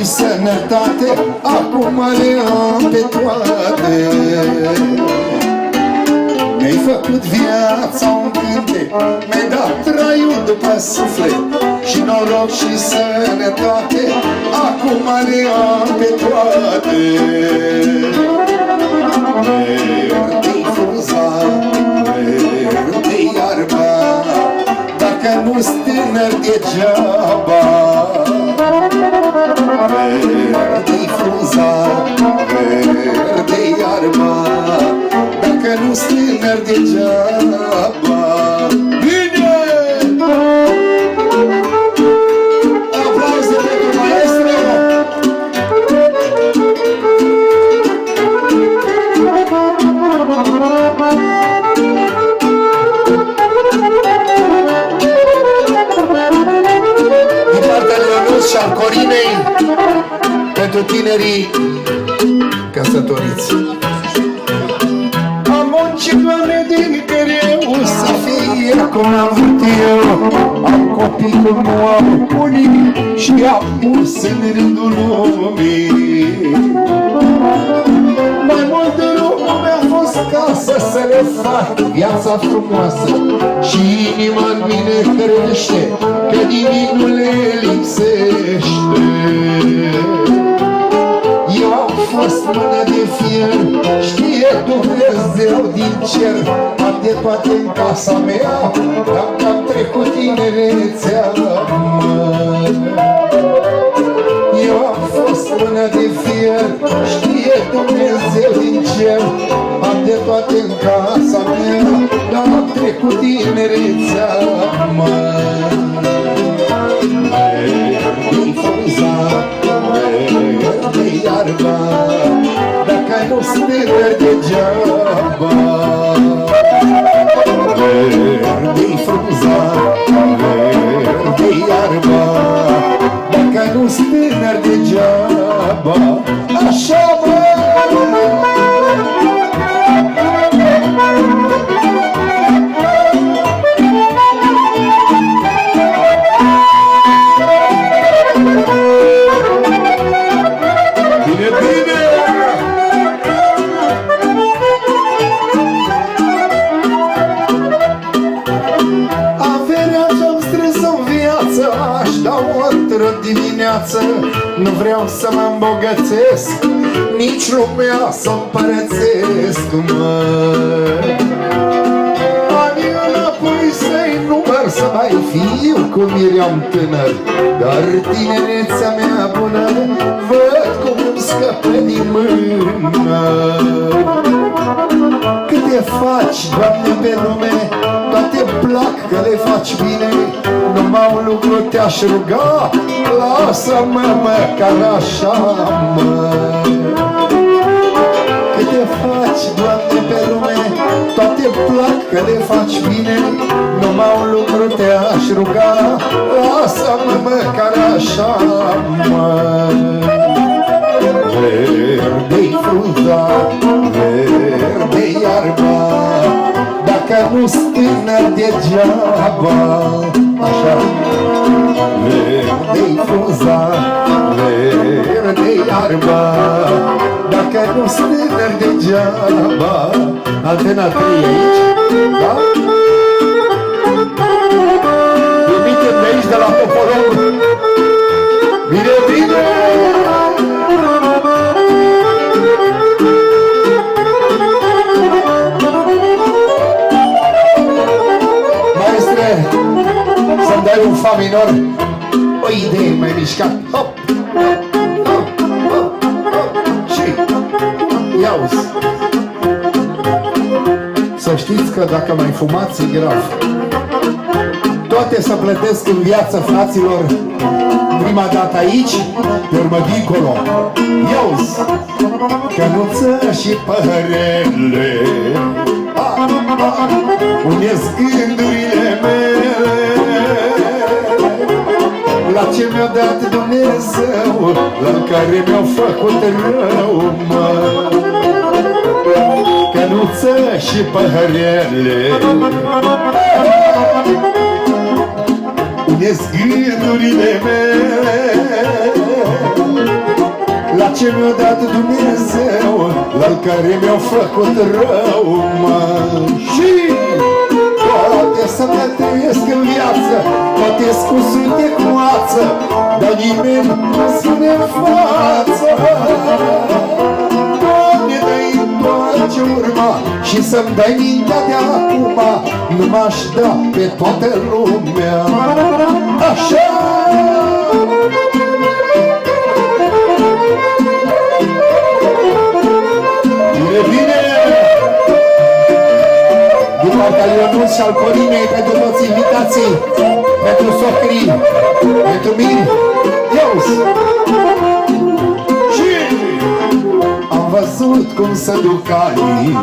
și sănătate, acum le am pe toate. Mi-ai făcut viața un cântec, mi-ai dat traiul după suflet, și noroc și sănătate, acum le am pe toate. Verde-i frunza, verde-i iarba, dacă nu-s tânăr degeaba. Verde-i frunza, verde-i iarba, dacă nu-s tânăr degeaba. Bine! Aplauze pentru maestro! Din partea lui Ionuț și al Corinei, pentru tinerii căsătoriți. Am muncit, Doamne, din greu să fie cum am vrut eu. Am copii cum nu am unii și am pus în rândul lumii. Mai mult de lucru mi-a fost casă să le fac viața frumoasă, și inima în mine crește că nimic nu le lipsește. Eu am fost mână de fier, știe Dumnezeu din cer, am de toate în casa mea, dar am trecut tinerețea, mă. Eu am fost mână de fier, știe Dumnezeu din cer, am de toate în casa mea, dar am trecut tinerețea, mă. Verde-i frunza, verde-i iarba, dacă nu-s tânăr degeaba. Verde-i frunza, verde-i iarba, dacă nu-s tânăr degeaba. Așa, bă! Nu vreau să mă îmbogățesc, nici lumea să împărățesc, mă. Anii înapoi să-i număr, să mai fiu cum eram tânăr, dar tinerețea mea bună văd cum îmi scăpă din mână. Câte faci, Doamne, pe lume, toate plac că le faci bine, numai un lucru te-aș ruga, lasă-mă măcar așa, mă. Câte faci, Doamne, pe lume, toate plac că le faci bine, numai un lucru te-aș ruga, lasă-mă măcar așa, mă. Verde-i frunza, verde-i iarba, dacă nu-s tânăr degeaba. Așa. Verde-i frunza, verde-i iarba, dacă nu-s tânăr degeaba. Antena 3 aici, da? Trimite-mi de aici, de la Topolog. Bine, bine! Să-mi dai un fa minor, o idee mai mișcat. Hop, hop, hop, hop, hop. Și ia-uzi. Să știți că dacă mai fumați e grav. Toate să plătesc în viață, fraților. Prima dată aici, pe urmă dincolo. Ia-uzi. Cănuță și păhărele unesc gândurile mele la ce mi-a dat Dumnezeu, la care mi-a făcut rău, mă. Cănuță și păhărele unesc gândurile mele ce mi-a dat Dumnezeu, la care mi-a făcut rău, mă. Și toate să mă trăiesc în viață, toate scusute cu ață, dar nimeni nu spune în față. Doamne, dă-i întoarce urma și să-mi dai mintea de acum, nu m-aș da pe toată lumea. Așa! Bine, bine! Din partea lui Ionuț și al Corinei, pentru toți invitații, pentru socrii, pentru mine, eu-s! Și am văzut cum se duc anii